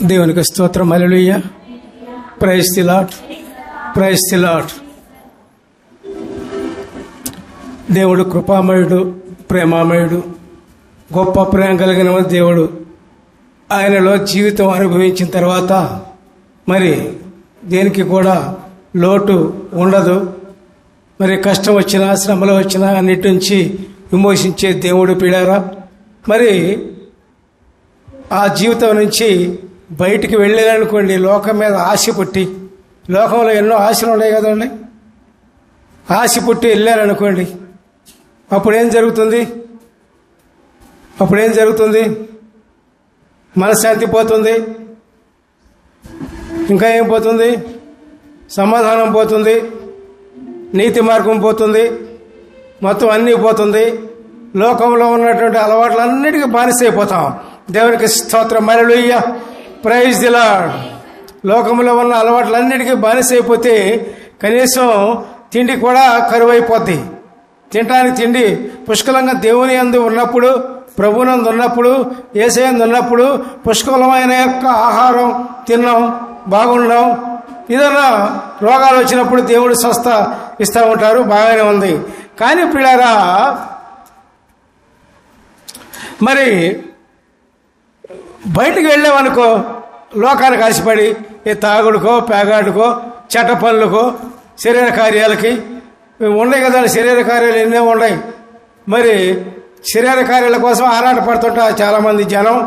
దేవునికి స్తోత్రం. Hallelujah. Praise the Lord. Praise the Lord. దేవుడు కృపామయుడు, ప్రేమామయుడు, గొప్ప ప్రేమ కలిగిన దేవుడు. ఆయనలో జీవితం అనుభవించిన తర్వాత మరి దేనికి కూడా లోటు ఉండదు. మరి కష్టం వచ్చినా, శ్రమలు వచ్చినా అన్నిటి నుంచి విమోచించే దేవుడు పిల్లారా. మరి ఆ జీవితం నుంచి బయటికి వెళ్ళారనుకోండి, లోకం మీద ఆశ పుట్టి, లోకంలో ఎన్నో ఆశలు ఉన్నాయి కదండి, ఆశ పుట్టి వెళ్ళారనుకోండి, అప్పుడేం జరుగుతుంది? మనశ్శాంతి పోతుంది. ఇంకా ఏం పోతుంది? సమాధానం పోతుంది, నీతి మార్గం పోతుంది, మొత్తం అన్నీ పోతుంది. లోకంలో ఉన్నటువంటి అలవాట్లన్నిటికీ బానిసైపోతాం. దేవునికి స్తోత్రం. హల్లెలూయా. Praise the Lord. లోకంలో ఉన్న అలవాట్లన్నిటికీ బానిసైపోతే కనీసం తిండి కూడా కరువైపోద్ది. తినడానికి తిండి పుష్కలంగా దేవుని యందు ఉన్నప్పుడు, ప్రభునందు ఉన్నప్పుడు, యేసయ్యందు ఉన్నప్పుడు పుష్కలమైన యొక్క ఆహారం తిన్నాం, బాగున్నాం. ఏదైనా రోగాలు వచ్చినప్పుడు దేవుడు స్వస్థ ఇస్తూ ఉంటారు, బాగానే ఉంది. కానీ పిల్లారా, మరి బయటికి వెళ్ళామనుకో, లోకానికి ఆశపడి ఈ తాగుడుకో, పేగాడుకో, చెడ్డ పనులకో, శరీర కార్యాలకి ఉన్నాయి కదా. శరీర కార్యాలు ఎన్నో ఉన్నాయి. మరి శరీర కార్యాల కోసం ఆరాటపడుతుంటా చాలామంది జనం.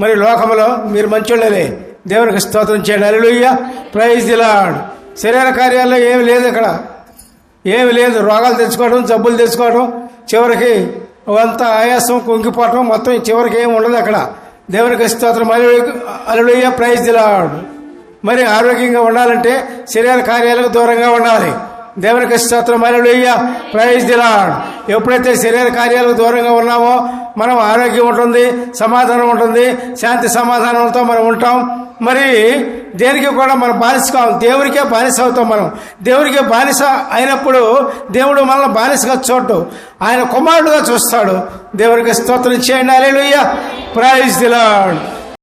మరి లోకంలో మీరు మంచోళ్ళే, దేవునికి స్తోత్రం చేయండి. హల్లెలూయా. Praise the Lord. శరీర కార్యాల్లో ఏమి లేదు, ఇక్కడ ఏమి లేదు. రోగాలు తెచ్చుకోవడం, జబ్బులు తెచ్చుకోవడం, చివరికి అంతా ఆయాసం, కుంగిపోవటం, మొత్తం చివరికి ఏమి ఉండదు అక్కడ. దేవునికి స్తోత్రం. హల్లెలూయా. Praise the Lord. మరి ఆరోగ్యంగా ఉండాలంటే శరీర కార్యాలకు దూరంగా ఉండాలి. దేవునికి స్తోత్రం. హల్లెలూయా. Praise the Lord. ఎప్పుడైతే శరీర కార్యాలకు దూరంగా ఉన్నామో మనం ఆరోగ్యం ఉంటుంది, సమాధానం ఉంటుంది, శాంతి సమాధానంతో మనం ఉంటాం. మరి దేనికి కూడా మనం బానిస కాం, దేవునికే బానిస అవుతాం. మనం దేవునికే బానిస అయినప్పుడు దేవుడు మనల్ని బానిసగా చూడడు, ఆయన కుమారుడుగా చూస్తాడు. దేవునికి స్తోత్రం చేయండి. హల్లెలూయా. Praise the lord.